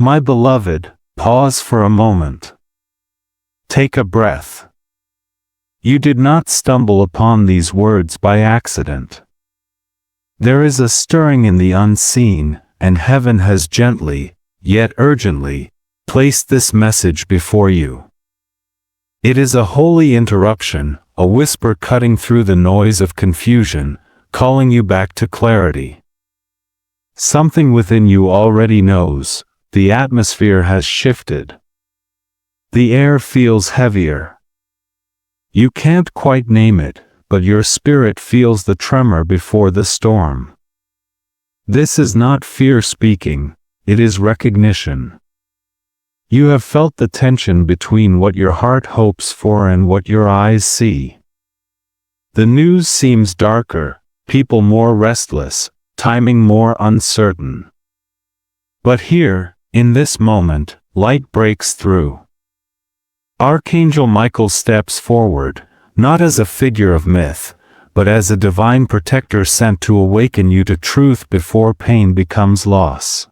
My beloved, pause for a moment. Take a breath. You did not stumble upon these words by accident. There is a stirring in the unseen, and heaven has gently, yet urgently, placed this message before you. It is a holy interruption, a whisper cutting through the noise of confusion, calling you back to clarity. Something within you already knows. The atmosphere has shifted. The air feels heavier. You can't quite name it, but your spirit feels the tremor before the storm. This is not fear speaking, it is recognition. You have felt the tension between what your heart hopes for and what your eyes see. The news seems darker, people more restless, timing more uncertain. But here, in this moment, light breaks through. Archangel Michael steps forward, not as a figure of myth, but as a divine protector sent to awaken you to truth before pain becomes loss.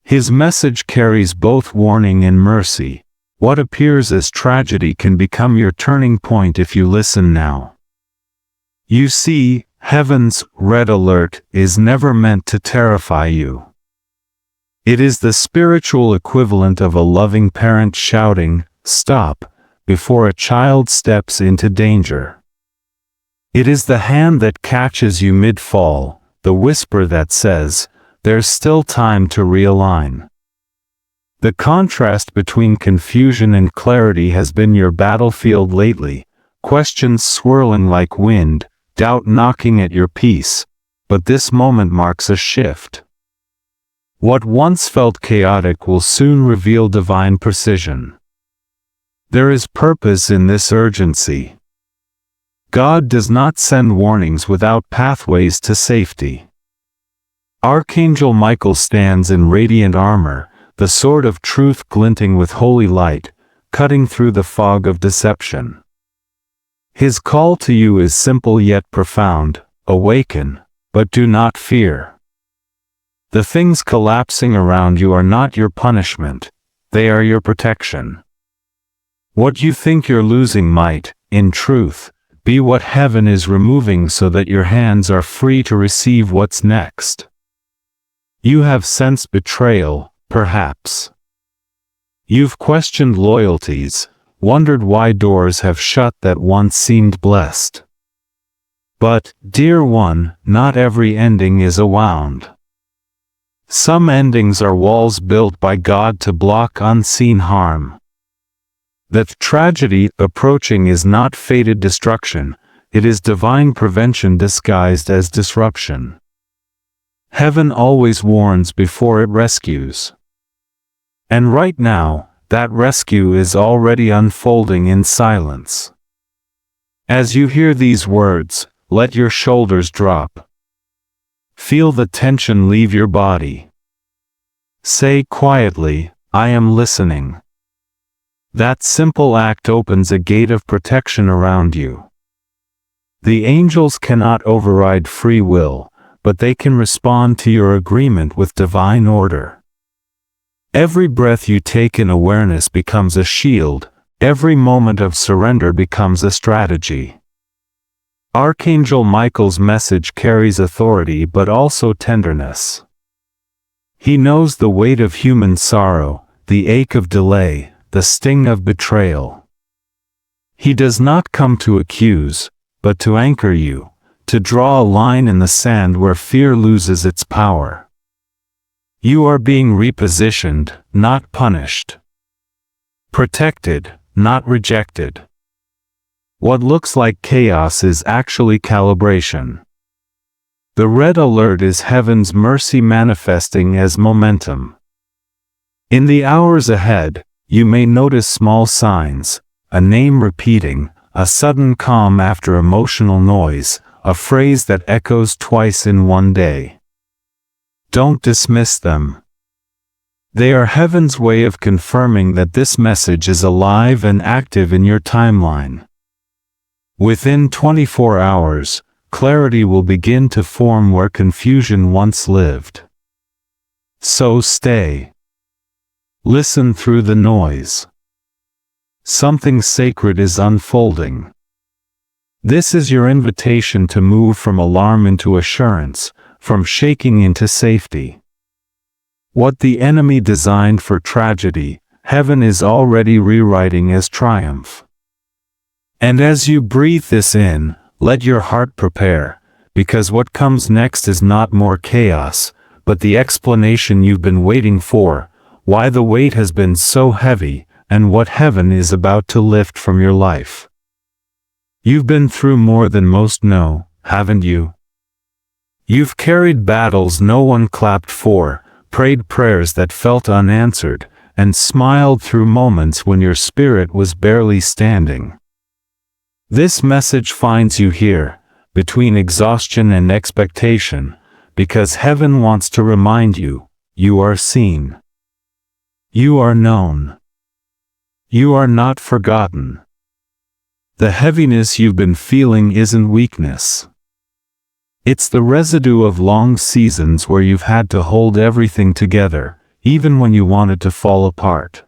His message carries both warning and mercy. What appears as tragedy can become your turning point if you listen now. You see, heaven's red alert is never meant to terrify you. It is the spiritual equivalent of a loving parent shouting, "Stop," before a child steps into danger. It is the hand that catches you mid-fall, the whisper that says, "There's still time to realign." The contrast between confusion and clarity has been your battlefield lately, questions swirling like wind, doubt knocking at your peace, but this moment marks a shift. What once felt chaotic will soon reveal divine precision. There is purpose in this urgency. God does not send warnings without pathways to safety. Archangel Michael stands in radiant armor, the sword of truth glinting with holy light, cutting through the fog of deception. His call to you is simple yet profound: awaken, but do not fear. The things collapsing around you are not your punishment, they are your protection. What you think you're losing might, in truth, be what heaven is removing so that your hands are free to receive what's next. You have sensed betrayal, perhaps. You've questioned loyalties, wondered why doors have shut that once seemed blessed. But, dear one, not every ending is a wound. Some endings are walls built by God to block unseen harm. That tragedy approaching is not fated destruction, it is divine prevention disguised as disruption. Heaven always warns before it rescues. And right now, that rescue is already unfolding in silence. As you hear these words, let your shoulders drop. Feel the tension leave your body. Say quietly, "I am listening." That simple act opens a gate of protection around you. The angels cannot override free will, but they can respond to your agreement with divine order. Every breath you take in awareness becomes a shield, every moment of surrender becomes a strategy. Archangel Michael's message carries authority but also tenderness. He knows the weight of human sorrow, the ache of delay, the sting of betrayal. He does not come to accuse, but to anchor you, to draw a line in the sand where fear loses its power. You are being repositioned, not punished. Protected, not rejected. What looks like chaos is actually calibration. The red alert is heaven's mercy manifesting as momentum. In the hours ahead, you may notice small signs, a name repeating, a sudden calm after emotional noise, a phrase that echoes twice in one day. Don't dismiss them. They are heaven's way of confirming that this message is alive and active in your timeline. Within 24 hours, clarity will begin to form where confusion once lived. So stay. Listen through the noise. Something sacred is unfolding. This is your invitation to move from alarm into assurance, from shaking into safety. What the enemy designed for tragedy, heaven is already rewriting as triumph. And as you breathe this in, let your heart prepare, because what comes next is not more chaos, but the explanation you've been waiting for, why the weight has been so heavy, and what heaven is about to lift from your life. You've been through more than most know, haven't you? You've carried battles no one clapped for, prayed prayers that felt unanswered, and smiled through moments when your spirit was barely standing. This message finds you here, between exhaustion and expectation, because heaven wants to remind you, you are seen. You are known. You are not forgotten. The heaviness you've been feeling isn't weakness. It's the residue of long seasons where you've had to hold everything together, even when you wanted to fall apart.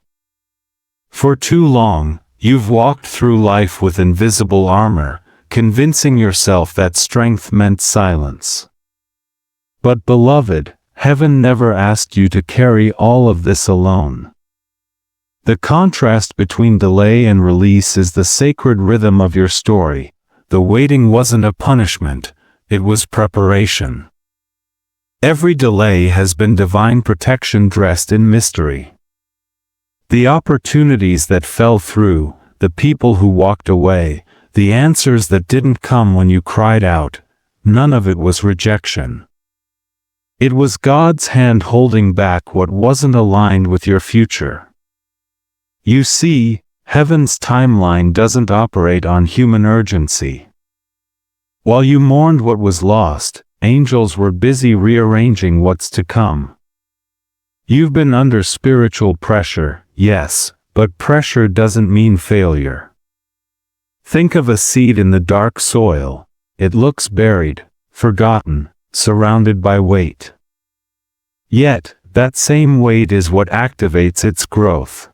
For too long, you've walked through life with invisible armor, convincing yourself that strength meant silence. But beloved, heaven never asked you to carry all of this alone. The contrast between delay and release is the sacred rhythm of your story. The waiting wasn't a punishment, it was preparation. Every delay has been divine protection dressed in mystery. The opportunities that fell through, the people who walked away, the answers that didn't come when you cried out, none of it was rejection. It was God's hand holding back what wasn't aligned with your future. You see, heaven's timeline doesn't operate on human urgency. While you mourned what was lost, angels were busy rearranging what's to come. You've been under spiritual pressure, yes, but pressure doesn't mean failure. Think of a seed in the dark soil. It looks buried, forgotten, surrounded by weight. Yet, that same weight is what activates its growth.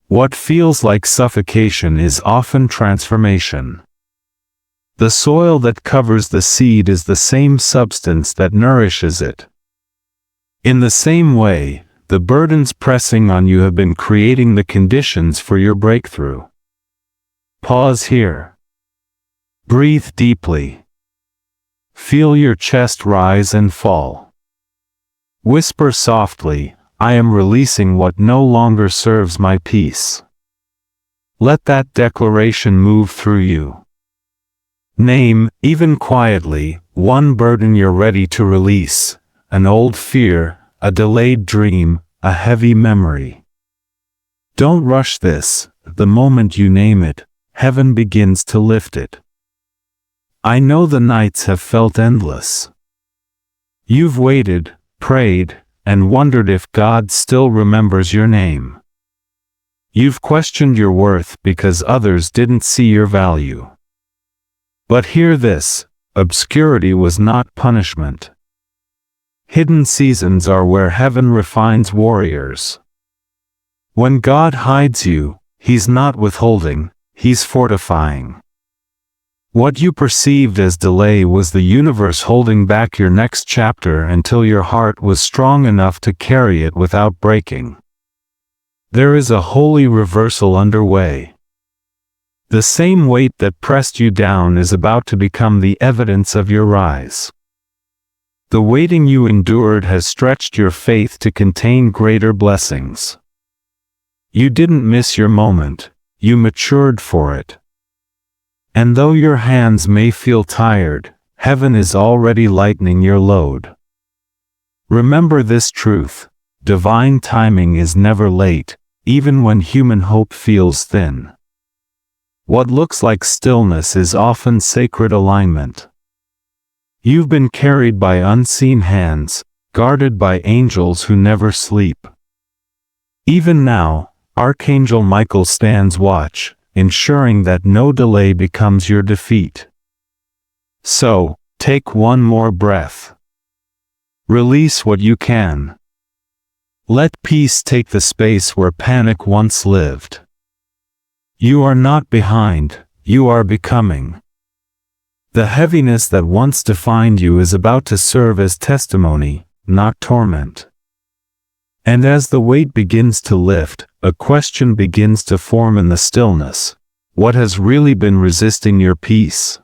What feels like suffocation is often transformation. The soil that covers the seed is the same substance that nourishes it. In the same way, the burdens pressing on you have been creating the conditions for your breakthrough. Pause here. Breathe deeply. Feel your chest rise and fall. Whisper softly, I am releasing what no longer serves my peace. Let that declaration move through you. Name, even quietly, one burden you're ready to release, an old fear, a delayed dream, a heavy memory. Don't rush this. The moment you name it, heaven begins to lift it. I know the nights have felt endless. You've waited, prayed, and wondered if God still remembers your name. You've questioned your worth because others didn't see your value. But hear this, obscurity was not punishment. Hidden seasons are where heaven refines warriors. When God hides you, He's not withholding, He's fortifying. What you perceived as delay was the universe holding back your next chapter until your heart was strong enough to carry it without breaking. There is a holy reversal underway. The same weight that pressed you down is about to become the evidence of your rise. The waiting you endured has stretched your faith to contain greater blessings. You didn't miss your moment, you matured for it. And though your hands may feel tired, heaven is already lightening your load. Remember this truth: divine timing is never late, even when human hope feels thin. What looks like stillness is often sacred alignment. You've been carried by unseen hands, guarded by angels who never sleep. Even now, Archangel Michael stands watch, ensuring that no delay becomes your defeat. So, take one more breath. Release what you can. Let peace take the space where panic once lived. You are not behind, you are becoming. The heaviness that once defined you is about to serve as testimony, not torment. And as the weight begins to lift, a question begins to form in the stillness. What has really been resisting your peace?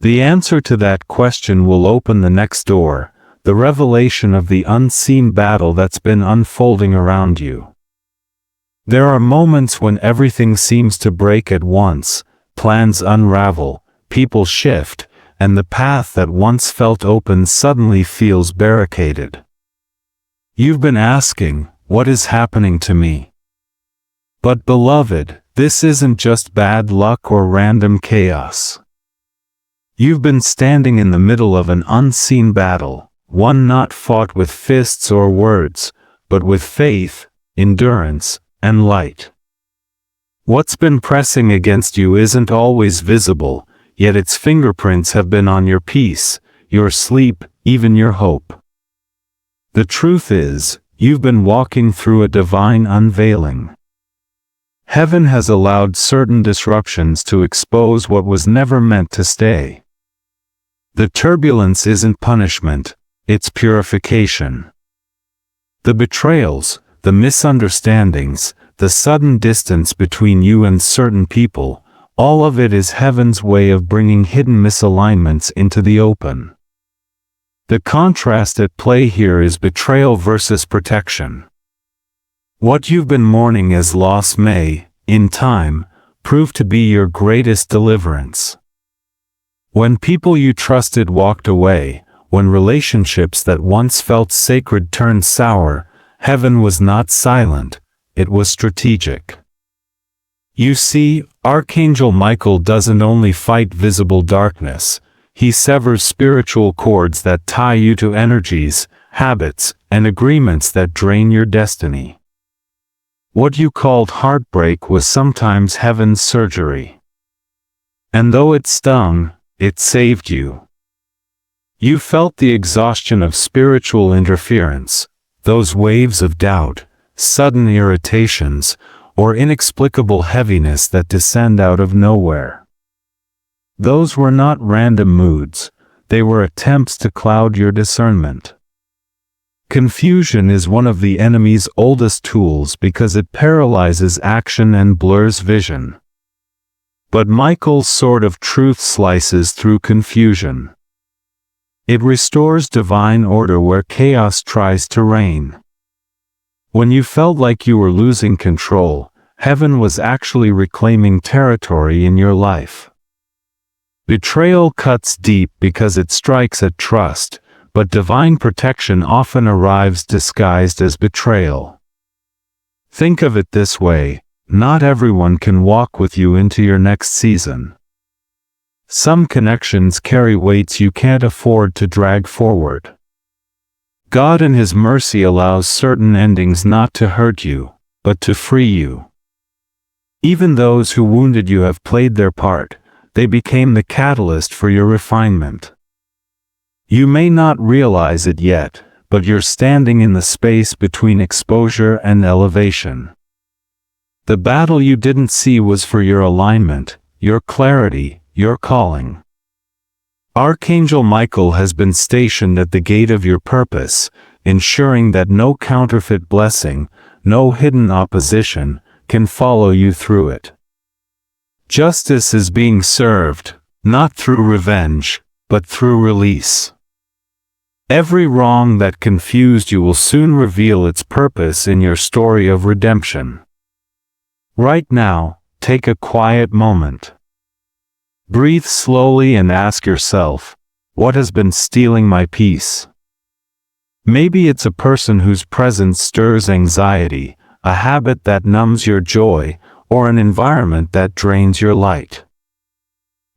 The answer to that question will open the next door, the revelation of the unseen battle that's been unfolding around you. There are moments when everything seems to break at once, plans unravel, people shift, and the path that once felt open suddenly feels barricaded. You've been asking, what is happening to me? But beloved, this isn't just bad luck or random chaos. You've been standing in the middle of an unseen battle, one not fought with fists or words, but with faith, endurance, and light. What's been pressing against you isn't always visible, yet its fingerprints have been on your peace, your sleep, even your hope. The truth is, you've been walking through a divine unveiling. Heaven has allowed certain disruptions to expose what was never meant to stay. The turbulence isn't punishment, it's purification. The betrayals, the misunderstandings, the sudden distance between you and certain people, all of it is heaven's way of bringing hidden misalignments into the open. The contrast at play here is betrayal versus protection. What you've been mourning as loss may, in time, prove to be your greatest deliverance. When people you trusted walked away, when relationships that once felt sacred turned sour, heaven was not silent, it was strategic. You see, Archangel Michael doesn't only fight visible darkness, he severs spiritual cords that tie you to energies, habits, and agreements that drain your destiny. What you called heartbreak was sometimes heaven's surgery. And though it stung, it saved you. You felt the exhaustion of spiritual interference, those waves of doubt, sudden irritations, or inexplicable heaviness that descend out of nowhere. Those were not random moods, they were attempts to cloud your discernment. Confusion is one of the enemy's oldest tools because it paralyzes action and blurs vision. But Michael's sword of truth slices through confusion. It restores divine order where chaos tries to reign. When you felt like you were losing control, heaven was actually reclaiming territory in your life. Betrayal cuts deep because it strikes at trust, but divine protection often arrives disguised as betrayal. Think of it this way, not everyone can walk with you into your next season. Some connections carry weights you can't afford to drag forward. God in His mercy allows certain endings not to hurt you, but to free you. Even those who wounded you have played their part, they became the catalyst for your refinement. You may not realize it yet, but you're standing in the space between exposure and elevation. The battle you didn't see was for your alignment, your clarity, your calling. Archangel Michael has been stationed at the gate of your purpose, ensuring that no counterfeit blessing, no hidden opposition, can follow you through it. Justice is being served, not through revenge, but through release. Every wrong that confused you will soon reveal its purpose in your story of redemption. Right now, take a quiet moment. Breathe slowly and ask yourself, what has been stealing my peace? Maybe it's a person whose presence stirs anxiety, a habit that numbs your joy, or an environment that drains your light.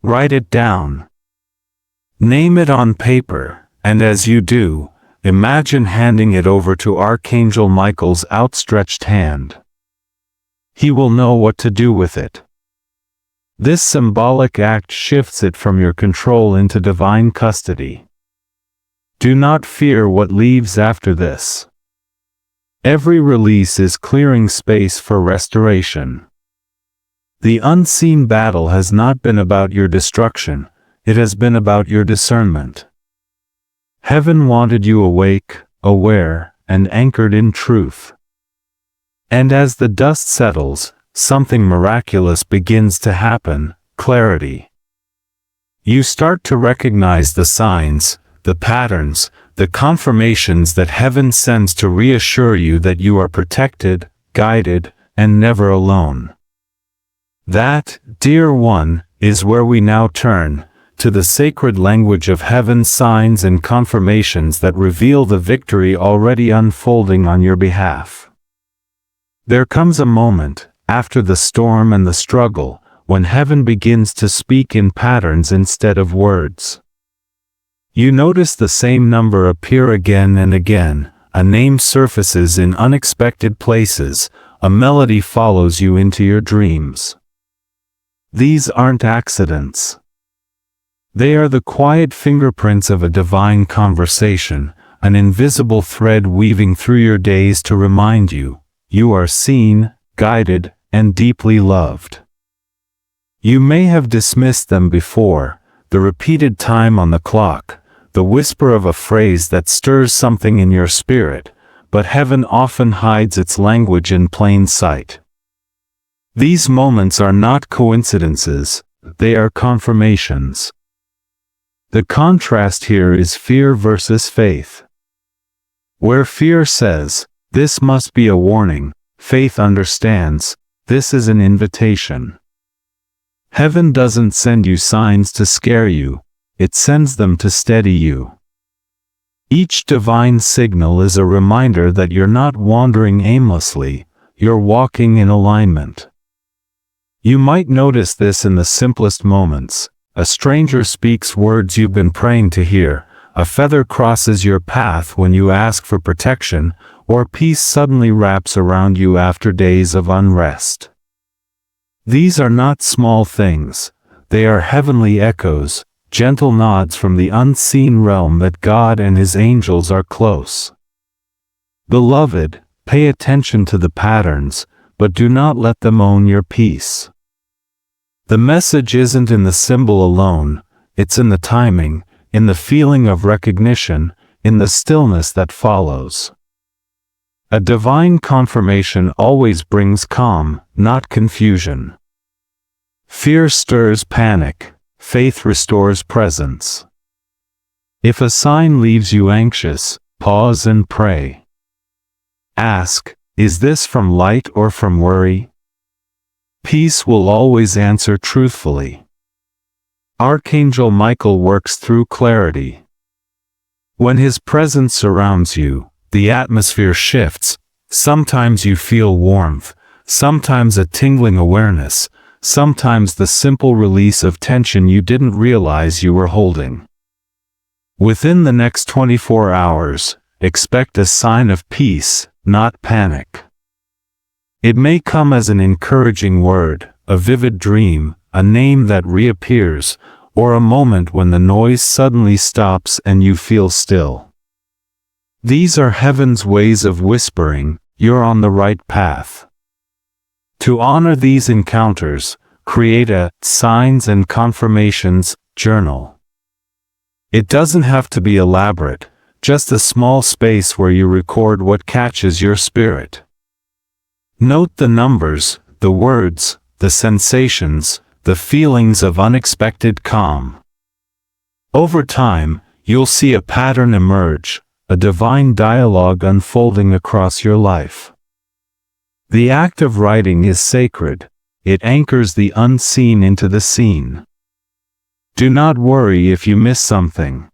Write it down. Name it on paper, and as you do, imagine handing it over to Archangel Michael's outstretched hand. He will know what to do with it. This symbolic act shifts it from your control into divine custody. Do not fear what leaves after this. Every release is clearing space for restoration. The unseen battle has not been about your destruction, it has been about your discernment. Heaven wanted you awake, aware, and anchored in truth. And as the dust settles, something miraculous begins to happen: clarity. You start to recognize the signs, the patterns, the confirmations that heaven sends to reassure you that you are protected, guided, and never alone. That, dear one, is where we now turn, to the sacred language of heaven's signs and confirmations that reveal the victory already unfolding on your behalf. There comes a moment, after the storm and the struggle, when heaven begins to speak in patterns instead of words. You notice the same number appear again and again, a name surfaces in unexpected places, a melody follows you into your dreams. These aren't accidents. They are the quiet fingerprints of a divine conversation, an invisible thread weaving through your days to remind you, you are seen, guided, and deeply loved. You may have dismissed them before, the repeated time on the clock, the whisper of a phrase that stirs something in your spirit, but heaven often hides its language in plain sight. These moments are not coincidences, they are confirmations. The contrast here is fear versus faith. Where fear says, "This must be a warning," faith understands, this is an invitation. Heaven doesn't send you signs to scare you, it sends them to steady you. Each divine signal is a reminder that you're not wandering aimlessly, you're walking in alignment. You might notice this in the simplest moments. A stranger speaks words you've been praying to hear, a feather crosses your path when you ask for protection, or peace suddenly wraps around you after days of unrest. These are not small things, they are heavenly echoes, gentle nods from the unseen realm that God and His angels are close. Beloved, pay attention to the patterns, but do not let them own your peace. The message isn't in the symbol alone, it's in the timing, in the feeling of recognition, in the stillness that follows. A divine confirmation always brings calm, not confusion. Fear stirs panic, faith restores presence. If a sign leaves you anxious, pause and pray. Ask, is this from light or from worry? Peace will always answer truthfully. Archangel Michael works through clarity. When his presence surrounds you, the atmosphere shifts. Sometimes you feel warmth, sometimes a tingling awareness, sometimes the simple release of tension you didn't realize you were holding. Within the next 24 hours, expect a sign of peace, not panic. It may come as an encouraging word, a vivid dream, a name that reappears, or a moment when the noise suddenly stops and you feel still. These are heaven's ways of whispering, you're on the right path. To honor these encounters, create a Signs and Confirmations journal. It doesn't have to be elaborate, just a small space where you record what catches your spirit. Note the numbers, the words, the sensations, the feelings of unexpected calm. Over time, you'll see a pattern emerge, a divine dialogue unfolding across your life. The act of writing is sacred, it anchors the unseen into the seen. Do not worry if you miss something.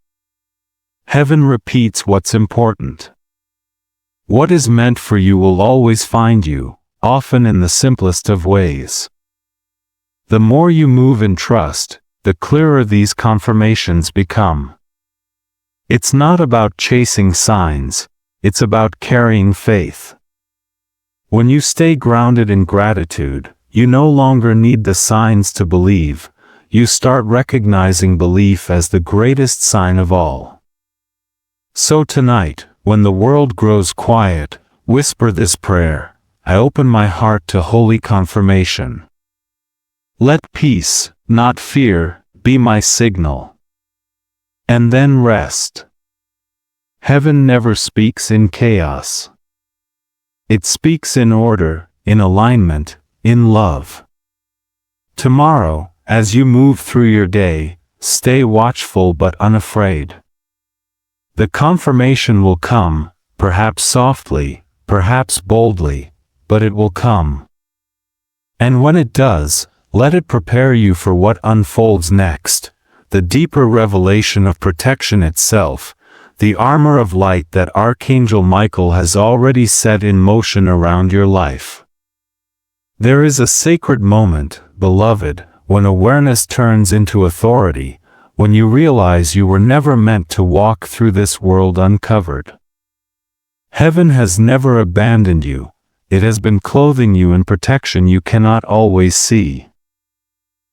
Heaven repeats what's important. What is meant for you will always find you, often in the simplest of ways. The more you move in trust, the clearer these confirmations become. It's not about chasing signs, it's about carrying faith. When you stay grounded in gratitude, you no longer need the signs to believe, you start recognizing belief as the greatest sign of all. So tonight, when the world grows quiet, whisper this prayer. I open my heart to holy confirmation. Let peace, not fear, be my signal. And then rest. Heaven never speaks in chaos. It speaks in order, in alignment, in love. Tomorrow, as you move through your day, stay watchful but unafraid. The confirmation will come, perhaps softly, perhaps boldly, but it will come. And when it does, let it prepare you for what unfolds next, the deeper revelation of protection itself, the armor of light that Archangel Michael has already set in motion around your life. There is a sacred moment, beloved, when awareness turns into authority, when you realize you were never meant to walk through this world uncovered. Heaven has never abandoned you. It has been clothing you in protection you cannot always see.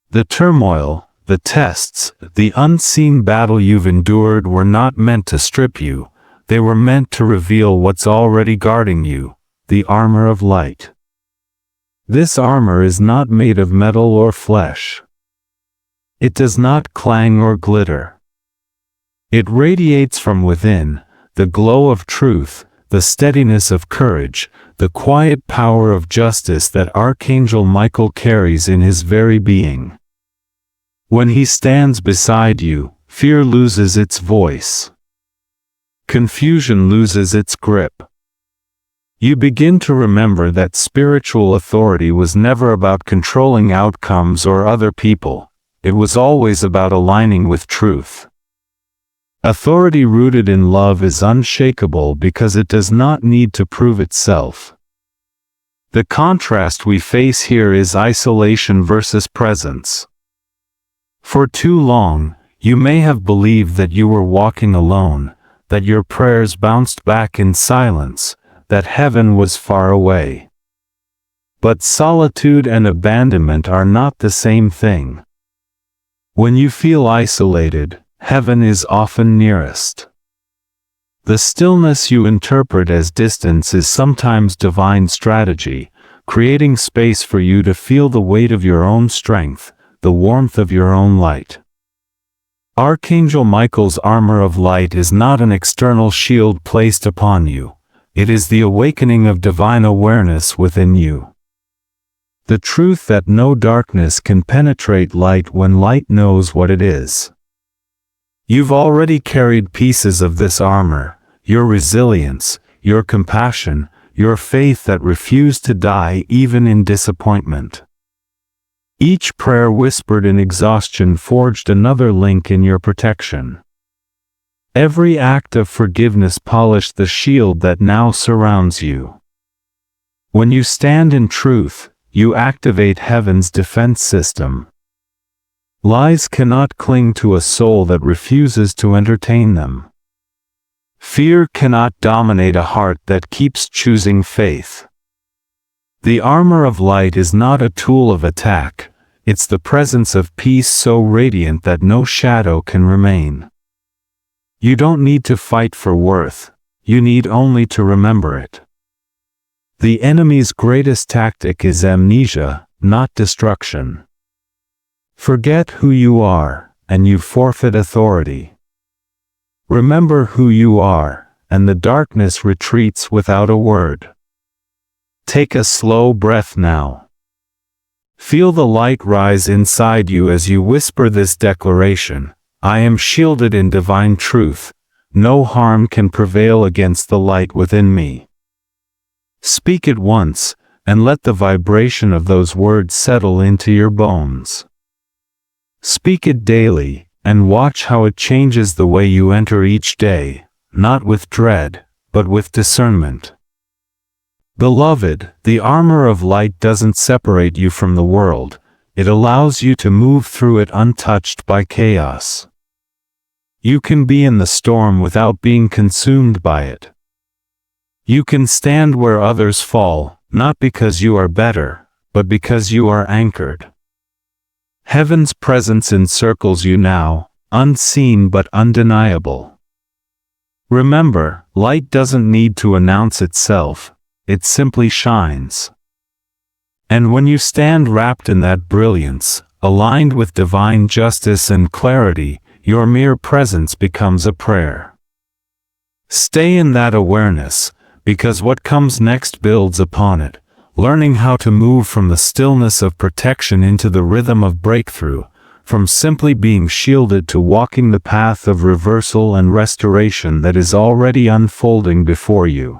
The turmoil, the tests, the unseen battle you've endured were not meant to strip you. They were meant to reveal what's already guarding you, the armor of light. This armor is not made of metal or flesh. It does not clang or glitter. It radiates from within, the glow of truth, the steadiness of courage, the quiet power of justice that Archangel Michael carries in his very being. When he stands beside you, fear loses its voice. Confusion loses its grip. You begin to remember that spiritual authority was never about controlling outcomes or other people. It was always about aligning with truth. Authority rooted in love is unshakable because it does not need to prove itself. The contrast we face here is isolation versus presence. For too long, you may have believed that you were walking alone, that your prayers bounced back in silence, that heaven was far away. But solitude and abandonment are not the same thing. When you feel isolated, heaven is often nearest. The stillness you interpret as distance is sometimes divine strategy, creating space for you to feel the weight of your own strength, the warmth of your own light. Archangel Michael's armor of light is not an external shield placed upon you. It is the awakening of divine awareness within you. The truth that no darkness can penetrate light when light knows what it is. You've already carried pieces of this armor, your resilience, your compassion, your faith that refused to die even in disappointment. Each prayer whispered in exhaustion forged another link in your protection. Every act of forgiveness polished the shield that now surrounds you. When you stand in truth, you activate heaven's defense system. Lies cannot cling to a soul that refuses to entertain them. Fear cannot dominate a heart that keeps choosing faith. The armor of light is not a tool of attack, it's the presence of peace so radiant that no shadow can remain. You don't need to fight for worth, you need only to remember it. The enemy's greatest tactic is amnesia, not destruction. Forget who you are, and you forfeit authority. Remember who you are, and the darkness retreats without a word. Take a slow breath now. Feel the light rise inside you as you whisper this declaration. I am shielded in divine truth. No harm can prevail against the light within me. Speak it once, and let the vibration of those words settle into your bones. Speak it daily, and watch how it changes the way you enter each day, not with dread, but with discernment. Beloved, the armor of light doesn't separate you from the world. It allows you to move through it untouched by chaos. You can be in the storm without being consumed by it. You can stand where others fall, not because you are better, but because you are anchored. Heaven's presence encircles you now, unseen but undeniable. Remember, light doesn't need to announce itself, it simply shines. And when you stand wrapped in that brilliance, aligned with divine justice and clarity, your mere presence becomes a prayer. Stay in that awareness, because what comes next builds upon it, learning how to move from the stillness of protection into the rhythm of breakthrough, from simply being shielded to walking the path of reversal and restoration that is already unfolding before you.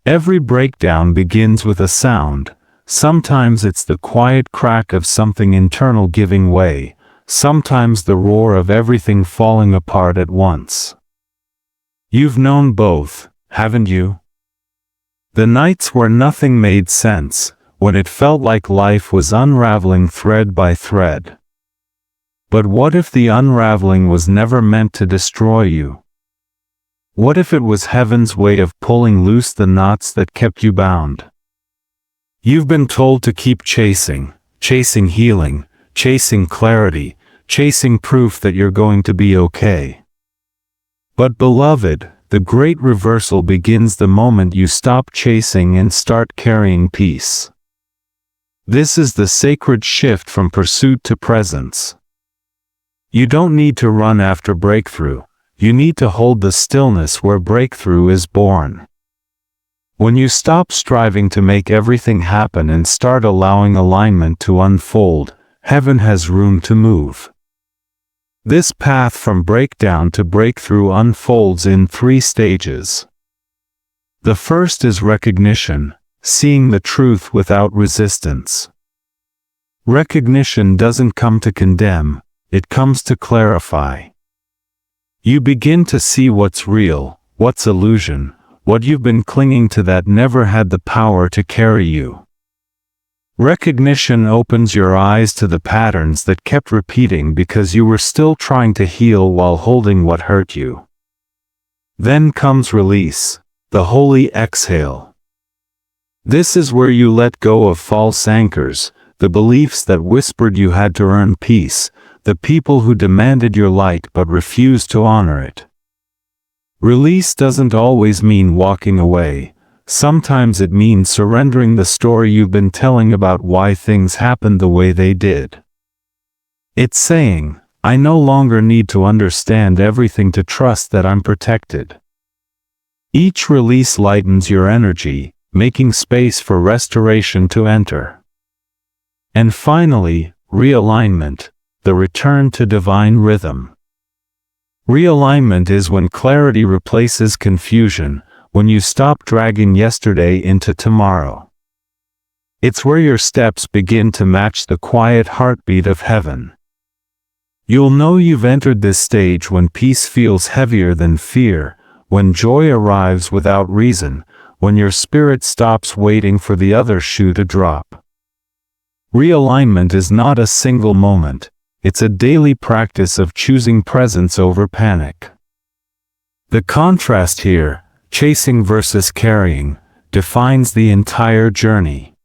Every breakdown begins with a sound. Sometimes it's the quiet crack of something internal giving way, sometimes the roar of everything falling apart at once. You've known both, haven't you? The nights where nothing made sense, when it felt like life was unraveling thread by thread. But what if the unraveling was never meant to destroy you? What if it was heaven's way of pulling loose the knots that kept you bound? You've been told to keep chasing healing, chasing clarity, chasing proof that you're going to be okay. But beloved, the great reversal begins the moment you stop chasing and start carrying peace. This is the sacred shift from pursuit to presence. You don't need to run after breakthrough, you need to hold the stillness where breakthrough is born. When you stop striving to make everything happen and start allowing alignment to unfold, heaven has room to move. This path from breakdown to breakthrough unfolds in 3 stages. The first is recognition, seeing the truth without resistance. Recognition doesn't come to condemn, it comes to clarify. You begin to see what's real, what's illusion, what you've been clinging to that never had the power to carry you. Recognition opens your eyes to the patterns that kept repeating because you were still trying to heal while holding what hurt you. Then comes release, the holy exhale. This is where you let go of false anchors, the beliefs that whispered you had to earn peace, the people who demanded your light but refused to honor it. Release doesn't always mean walking away. Sometimes it means surrendering the story you've been telling about why things happened the way they did. It's saying, I no longer need to understand everything to trust that I'm protected. Each release lightens your energy, making space for restoration to enter. And finally, realignment, the return to divine rhythm. Realignment is when clarity replaces confusion, when you stop dragging yesterday into tomorrow. It's where your steps begin to match the quiet heartbeat of heaven. You'll know you've entered this stage when peace feels heavier than fear, when joy arrives without reason, when your spirit stops waiting for the other shoe to drop. Realignment is not a single moment. It's a daily practice of choosing presence over panic. The contrast here, chasing versus carrying, defines the entire journey.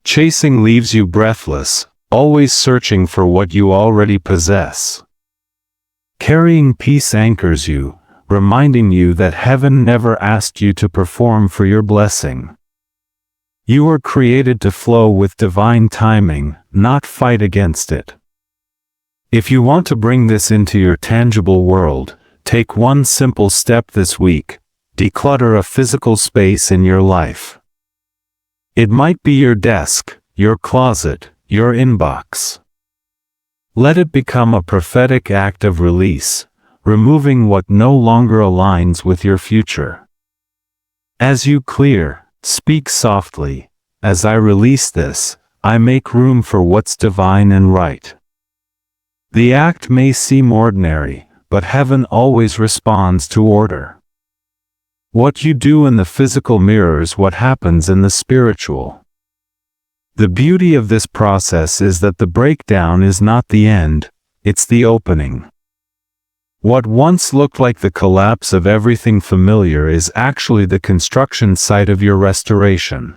Chasing leaves you breathless, always searching for what you already possess. Carrying peace anchors you, reminding you that heaven never asked you to perform for your blessing. You were created to flow with divine timing, not fight against it. If you want to bring this into your tangible world, take one simple step this week: declutter a physical space in your life. It might be your desk, your closet, your inbox. Let it become a prophetic act of release, removing what no longer aligns with your future. As you clear, speak softly, as I release this, I make room for what's divine and right. The act may seem ordinary, but heaven always responds to order. What you do in the physical mirrors what happens in the spiritual. The beauty of this process is that the breakdown is not the end, it's the opening. What once looked like the collapse of everything familiar is actually the construction site of your restoration.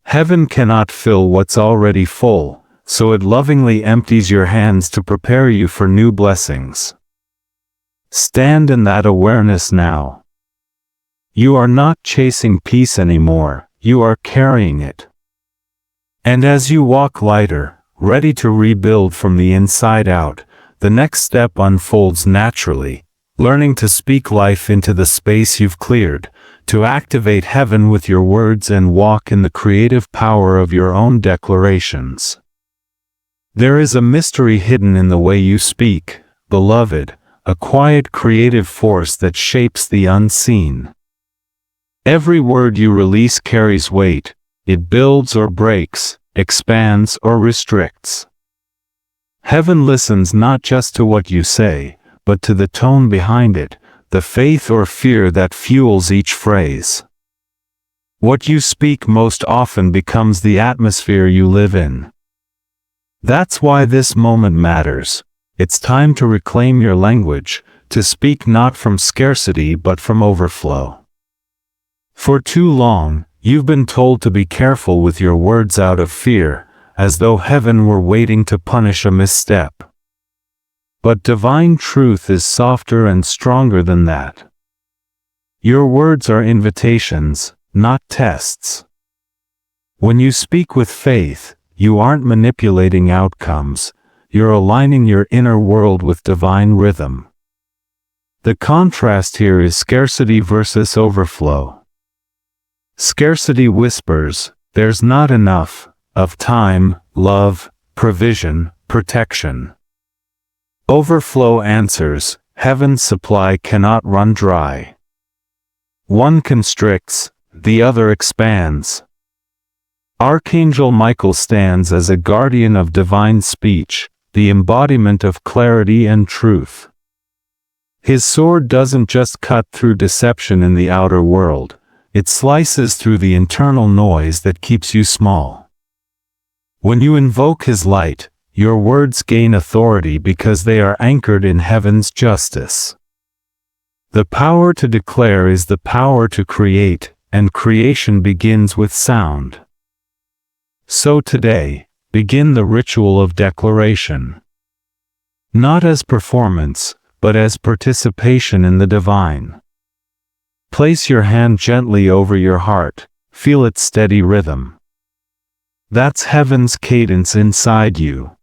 Heaven cannot fill what's already full, so it lovingly empties your hands to prepare you for new blessings. Stand in that awareness now. You are not chasing peace anymore, you are carrying it. And as you walk lighter, ready to rebuild from the inside out, the next step unfolds naturally, learning to speak life into the space you've cleared, to activate heaven with your words and walk in the creative power of your own declarations. There is a mystery hidden in the way you speak, beloved, a quiet creative force that shapes the unseen. Every word you release carries weight. It builds or breaks, expands or restricts. Heaven listens not just to what you say, but to the tone behind it, the faith or fear that fuels each phrase. What you speak most often becomes the atmosphere you live in. That's why this moment matters. It's time to reclaim your language, to speak not from scarcity but from overflow. For too long, you've been told to be careful with your words out of fear, as though heaven were waiting to punish a misstep. But divine truth is softer and stronger than that. Your words are invitations, not tests. When you speak with faith, you aren't manipulating outcomes, you're aligning your inner world with divine rhythm. The contrast here is scarcity versus overflow. Scarcity whispers, there's not enough, of time, love, provision, protection. Overflow answers, heaven's supply cannot run dry. One constricts, the other expands. Archangel Michael stands as a guardian of divine speech, the embodiment of clarity and truth. His sword doesn't just cut through deception in the outer world, it slices through the internal noise that keeps you small. When you invoke his light, your words gain authority because they are anchored in heaven's justice. The power to declare is the power to create, and creation begins with sound. So today, begin the ritual of declaration. Not as performance, but as participation in the divine. Place your hand gently over your heart, feel its steady rhythm. That's heaven's cadence inside you.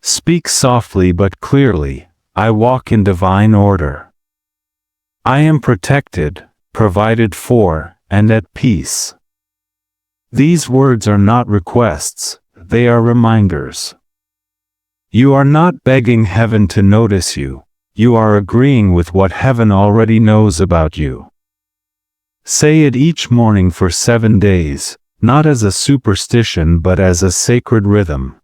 Speak softly but clearly, I walk in divine order. I am protected, provided for, and at peace. These words are not requests, they are reminders. You are not begging heaven to notice you, you are agreeing with what heaven already knows about you. Say it each morning for 7 days, not as a superstition but as a sacred rhythm.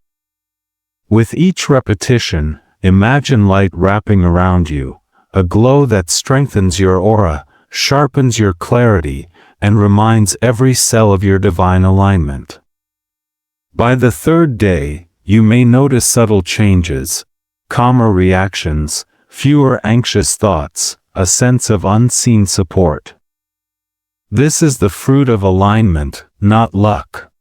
With each repetition, imagine light wrapping around you, a glow that strengthens your aura, sharpens your clarity, and reminds every cell of your divine alignment. By the 3rd day, you may notice subtle changes, calmer reactions, fewer anxious thoughts, a sense of unseen support. This is the fruit of alignment, not luck.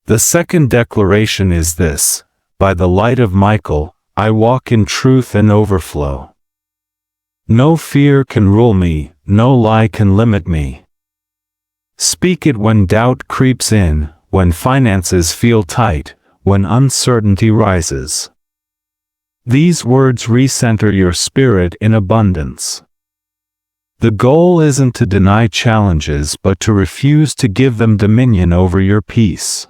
The second declaration is this: by the light of Michael, I walk in truth and overflow. No fear can rule me, no lie can limit me. Speak it when doubt creeps in, when finances feel tight, when uncertainty rises. These words recenter your spirit in abundance. The goal isn't to deny challenges but to refuse to give them dominion over your peace.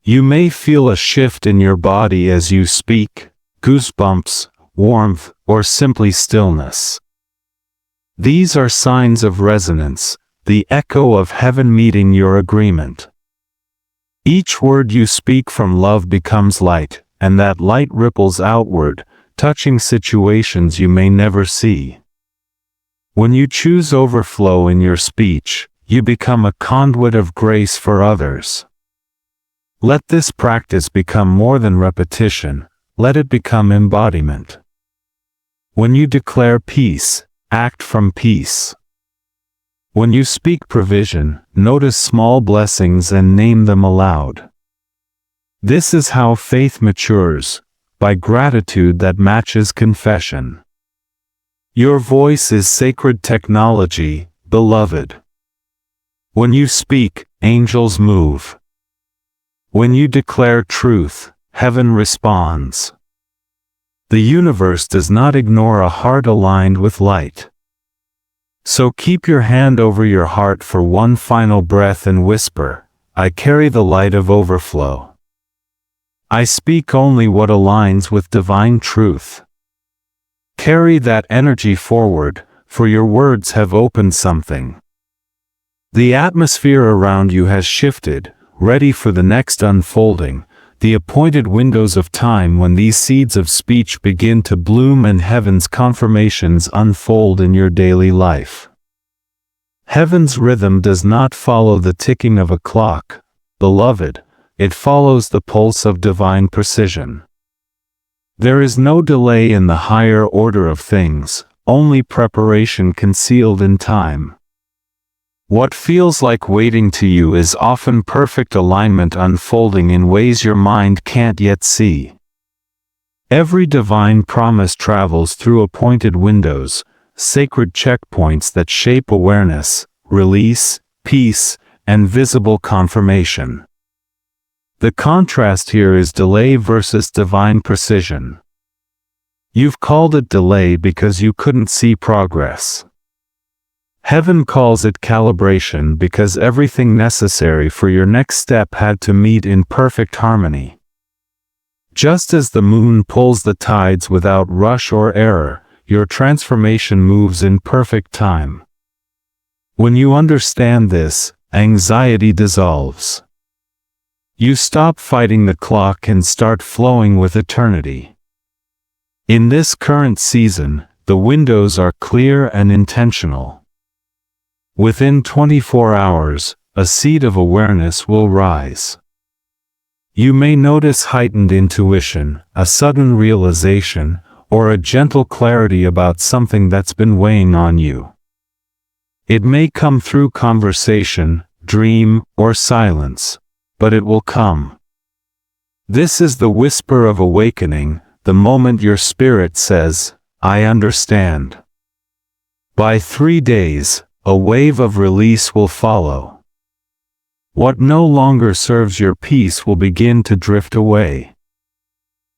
You may feel a shift in your body as you speak, goosebumps, warmth, or simply stillness. These are signs of resonance, the echo of heaven meeting your agreement. Each word you speak from love becomes light, and that light ripples outward, touching situations you may never see. When you choose overflow in your speech, you become a conduit of grace for others. Let this practice become more than repetition, let it become embodiment. When you declare peace, act from peace. When you speak provision, notice small blessings and name them aloud. This is how faith matures, by gratitude that matches confession. Your voice is sacred technology, beloved. When you speak, angels move. When you declare truth, heaven responds. The universe does not ignore a heart aligned with light. So keep your hand over your heart for one final breath and whisper, I carry the light of overflow. I speak only what aligns with divine truth. Carry that energy forward, for your words have opened something. The atmosphere around you has shifted, ready for the next unfolding, the appointed windows of time when these seeds of speech begin to bloom and heaven's confirmations unfold in your daily life. Heaven's rhythm does not follow the ticking of a clock, beloved, it follows the pulse of divine precision. There is no delay in the higher order of things, only preparation concealed in time. What feels like waiting to you is often perfect alignment unfolding in ways your mind can't yet see. Every divine promise travels through appointed windows, sacred checkpoints that shape awareness, release, peace, and visible confirmation. The contrast here is delay versus divine precision. You've called it delay because you couldn't see progress. Heaven calls it calibration because everything necessary for your next step had to meet in perfect harmony. Just as the moon pulls the tides without rush or error, your transformation moves in perfect time. When you understand this, anxiety dissolves. You stop fighting the clock and start flowing with eternity. In this current season, the windows are clear and intentional. Within 24 hours, a seed of awareness will rise. You may notice heightened intuition, a sudden realization, or a gentle clarity about something that's been weighing on you. It may come through conversation, dream, or silence, but it will come. This is the whisper of awakening, the moment your spirit says, I understand. By 3 days, a wave of release will follow. What no longer serves your peace will begin to drift away.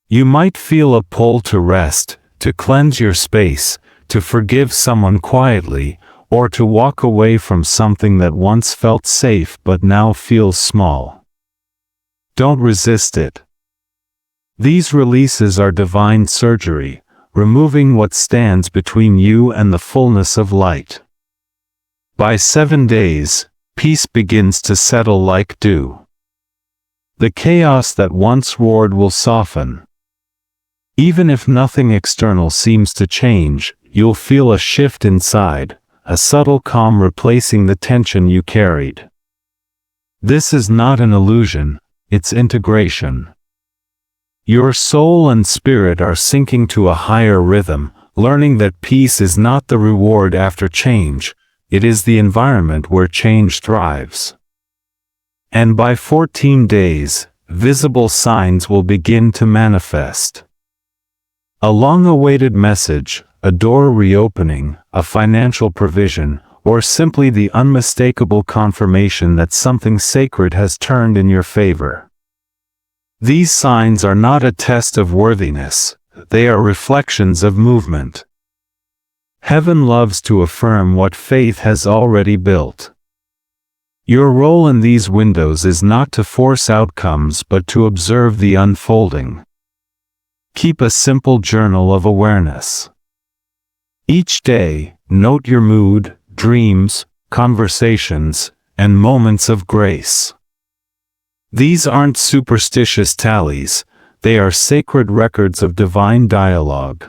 You might feel a pull to rest, to cleanse your space, to forgive someone quietly, or to walk away from something that once felt safe but now feels small. Don't resist it. These releases are divine surgery, removing what stands between you and the fullness of light. By 7 days, peace begins to settle like dew. The chaos that once roared will soften. Even if nothing external seems to change, you'll feel a shift inside, a subtle calm replacing the tension you carried. This is not an illusion, it's integration. Your soul and spirit are sinking to a higher rhythm, learning that peace is not the reward after change, it is the environment where change thrives. And by 14 days, visible signs will begin to manifest. A long-awaited message, a door reopening, a financial provision, or simply the unmistakable confirmation that something sacred has turned in your favor. These signs are not a test of worthiness, they are reflections of movement. Heaven loves to affirm what faith has already built. Your role in these windows is not to force outcomes but to observe the unfolding. Keep a simple journal of awareness. Each day, note your mood, dreams, conversations, and moments of grace. These aren't superstitious tallies, they are sacred records of divine dialogue.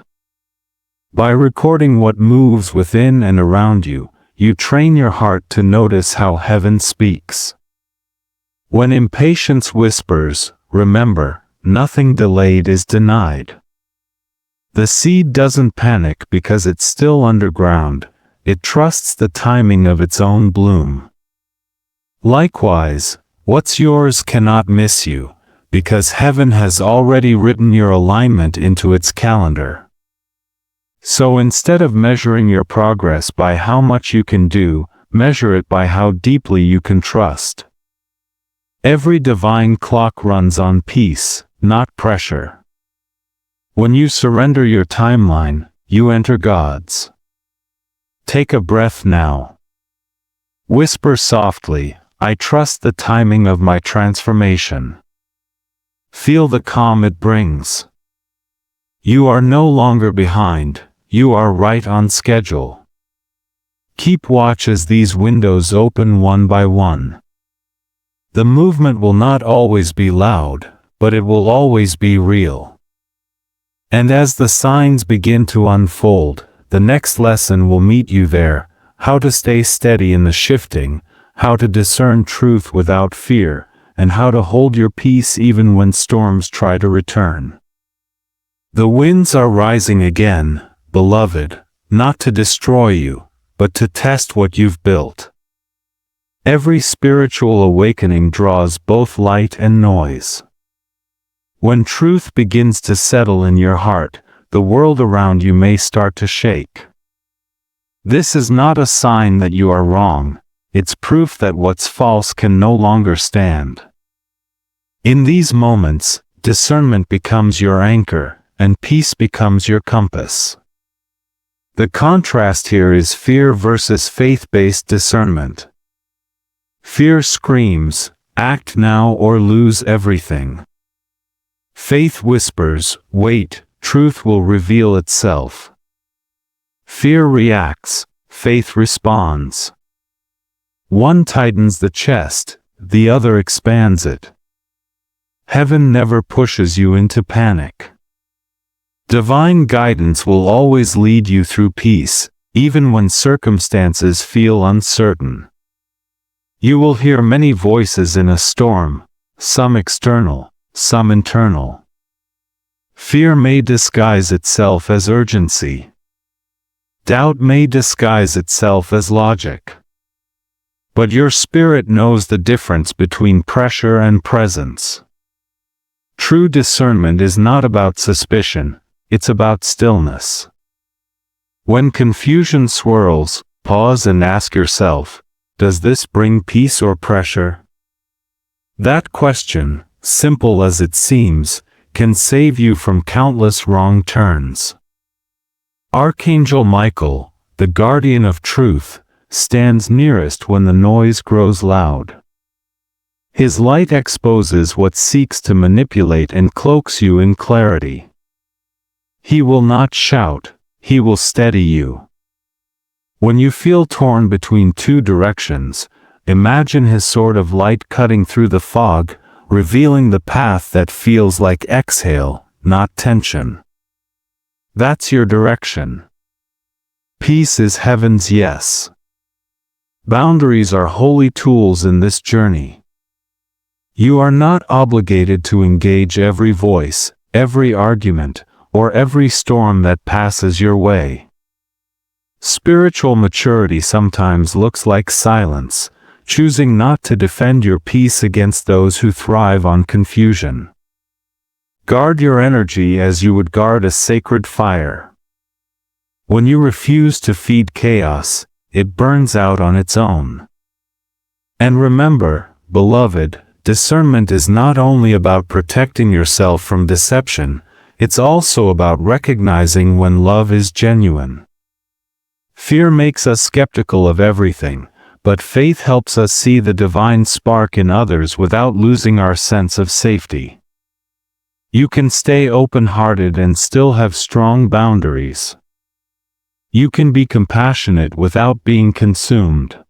By recording what moves within and around you, you train your heart to notice how heaven speaks. When impatience whispers, remember, nothing delayed is denied. The seed doesn't panic because it's still underground, it trusts the timing of its own bloom. Likewise, what's yours cannot miss you, because heaven has already written your alignment into its calendar. So instead of measuring your progress by how much you can do, measure it by how deeply you can trust. Every divine clock runs on peace, not pressure. When you surrender your timeline, you enter God's. Take a breath now. Whisper softly, I trust the timing of my transformation. Feel the calm it brings. You are no longer behind, you are right on schedule. Keep watch as these windows open one by one. The movement will not always be loud, but it will always be real. And as the signs begin to unfold, the next lesson will meet you there, how to stay steady in the shifting, how to discern truth without fear, and how to hold your peace even when storms try to return. The winds are rising again, beloved, not to destroy you, but to test what you've built. Every spiritual awakening draws both light and noise. When truth begins to settle in your heart, the world around you may start to shake. This is not a sign that you are wrong, it's proof that what's false can no longer stand. In these moments, discernment becomes your anchor, and peace becomes your compass. The contrast here is fear versus faith-based discernment. Fear screams, act now or lose everything. Faith whispers, wait, truth will reveal itself. Fear reacts, faith responds. One tightens the chest, the other expands it. Heaven never pushes you into panic. Divine guidance will always lead you through peace, even when circumstances feel uncertain. You will hear many voices in a storm, some external, some internal. Fear may disguise itself as urgency. Doubt may disguise itself as logic. But your spirit knows the difference between pressure and presence. True discernment is not about suspicion, it's about stillness. When confusion swirls, pause and ask yourself, does this bring peace or pressure? That question, simple as it seems, can save you from countless wrong turns. Archangel Michael, the guardian of truth, stands nearest when the noise grows loud. His light exposes what seeks to manipulate and cloaks you in clarity. He will not shout, he will steady you. When you feel torn between two directions, imagine his sword of light cutting through the fog, revealing the path that feels like exhale, not tension. That's your direction. Peace is heaven's yes. Boundaries are holy tools in this journey. You are not obligated to engage every voice, every argument, or every storm that passes your way. Spiritual maturity sometimes looks like silence, choosing not to defend your peace against those who thrive on confusion. Guard your energy as you would guard a sacred fire. When you refuse to feed chaos, it burns out on its own. And remember, beloved, discernment is not only about protecting yourself from deception, it's also about recognizing when love is genuine. Fear makes us skeptical of everything, but faith helps us see the divine spark in others without losing our sense of safety. You can stay open-hearted and still have strong boundaries. You can be compassionate without being consumed.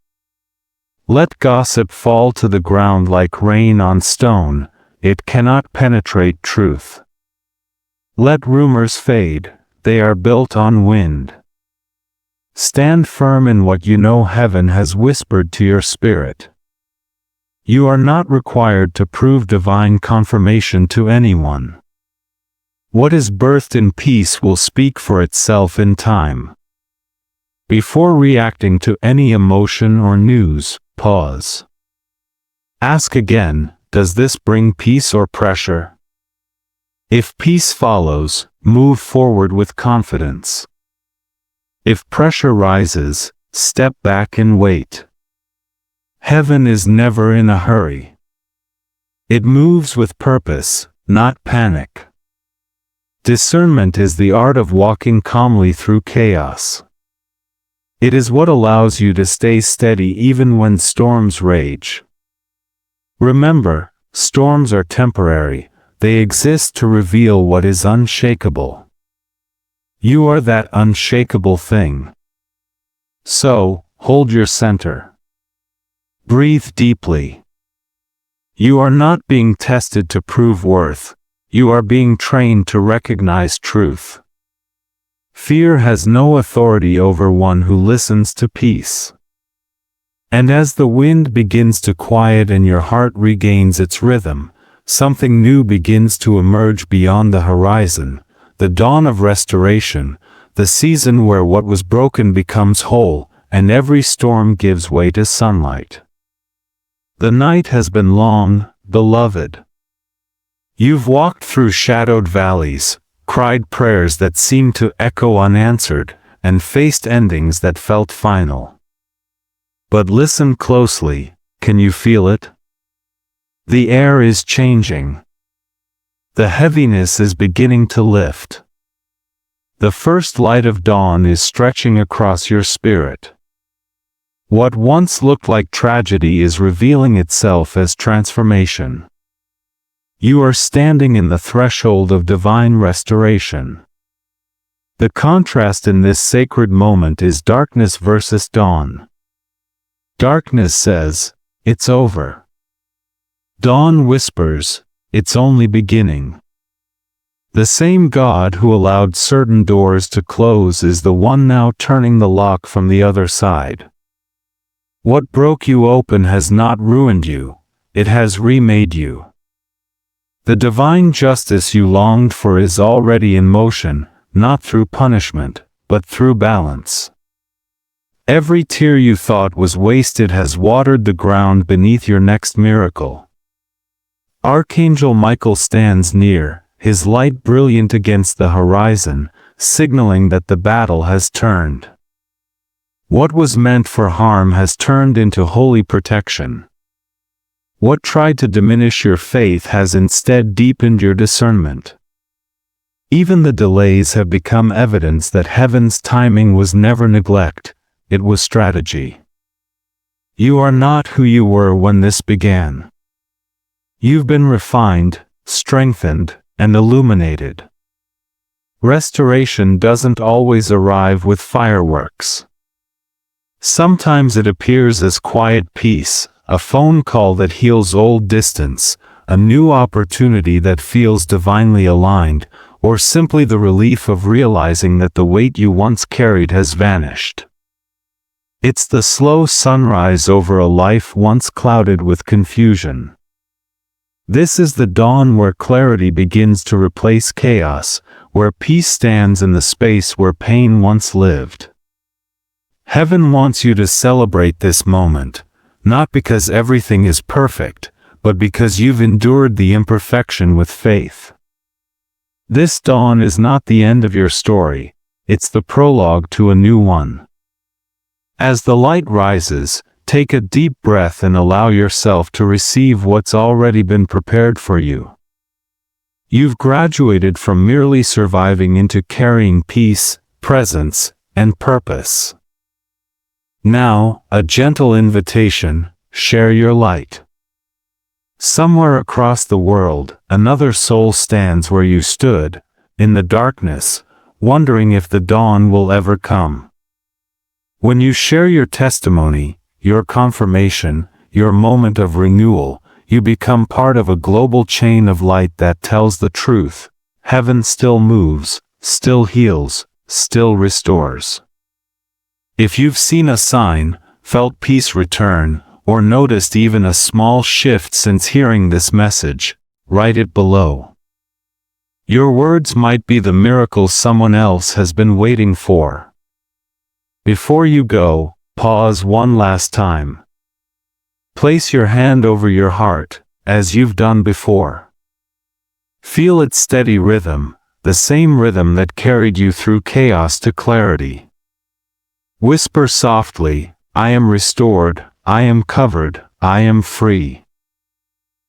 Let gossip fall to the ground like rain on stone, it cannot penetrate truth. Let rumors fade, they are built on wind. Stand firm in what you know heaven has whispered to your spirit. You are not required to prove divine confirmation to anyone. What is birthed in peace will speak for itself in time. Before reacting to any emotion or news, pause. Ask again, does this bring peace or pressure? If peace follows, move forward with confidence. If pressure rises, step back and wait. Heaven is never in a hurry. It moves with purpose, not panic. Discernment is the art of walking calmly through chaos. It is what allows you to stay steady even when storms rage. Remember, storms are temporary, they exist to reveal what is unshakable. You are that unshakable thing. So, hold your center. Breathe deeply. You are not being tested to prove worth, you are being trained to recognize truth. Fear has no authority over one who listens to peace. And as the wind begins to quiet and your heart regains its rhythm, something new begins to emerge beyond the horizon, the dawn of restoration, the season where what was broken becomes whole, and every storm gives way to sunlight. The night has been long, beloved. You've walked through shadowed valleys, cried prayers that seemed to echo unanswered, and faced endings that felt final. But listen closely, can you feel it? The air is changing. The heaviness is beginning to lift. The first light of dawn is stretching across your spirit. What once looked like tragedy is revealing itself as transformation. You are standing in the threshold of divine restoration. The contrast in this sacred moment is darkness versus dawn. Darkness says, "It's over." Dawn whispers, "It's only beginning." The same God who allowed certain doors to close is the one now turning the lock from the other side. What broke you open has not ruined you, it has remade you. The divine justice you longed for is already in motion, not through punishment, but through balance. Every tear you thought was wasted has watered the ground beneath your next miracle. Archangel Michael stands near, his light brilliant against the horizon, signaling that the battle has turned. What was meant for harm has turned into holy protection. What tried to diminish your faith has instead deepened your discernment. Even the delays have become evidence that heaven's timing was never neglect, it was strategy. You are not who you were when this began. You've been refined, strengthened, and illuminated. Restoration doesn't always arrive with fireworks. Sometimes it appears as quiet peace, a phone call that heals old distance, a new opportunity that feels divinely aligned, or simply the relief of realizing that the weight you once carried has vanished. It's the slow sunrise over a life once clouded with confusion. This is the dawn where clarity begins to replace chaos, where peace stands in the space where pain once lived. Heaven wants you to celebrate this moment, not because everything is perfect, but because you've endured the imperfection with faith. This dawn is not the end of your story, it's the prologue to a new one. As the light rises, take a deep breath and allow yourself to receive what's already been prepared for you. You've graduated from merely surviving into carrying peace, presence, and purpose. Now, a gentle invitation, share your light. Somewhere across the world, another soul stands where you stood, in the darkness, wondering if the dawn will ever come. When you share your testimony, your confirmation, your moment of renewal, you become part of a global chain of light that tells the truth. Heaven still moves, still heals, still restores. If you've seen a sign, felt peace return, or noticed even a small shift since hearing this message, write it below. Your words might be the miracle someone else has been waiting for. Before you go, pause one last time. Place your hand over your heart, as you've done before. Feel its steady rhythm, the same rhythm that carried you through chaos to clarity. Whisper softly, I am restored, I am covered, I am free.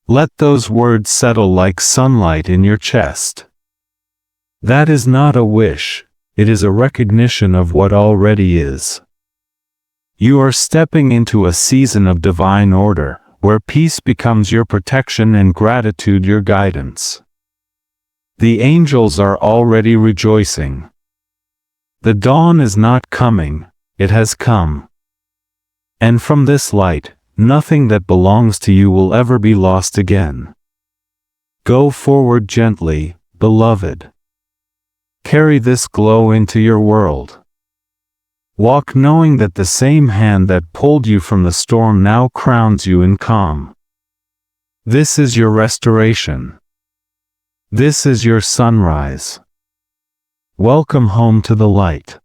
Let those words settle like sunlight in your chest. That is not a wish, it is a recognition of what already is. You are stepping into a season of divine order, where peace becomes your protection and gratitude your guidance. The angels are already rejoicing. The dawn is not coming, it has come. And from this light, nothing that belongs to you will ever be lost again. Go forward gently, beloved. Carry this glow into your world. Walk knowing that the same hand that pulled you from the storm now crowns you in calm. This is your restoration. This is your sunrise. Welcome home to the light.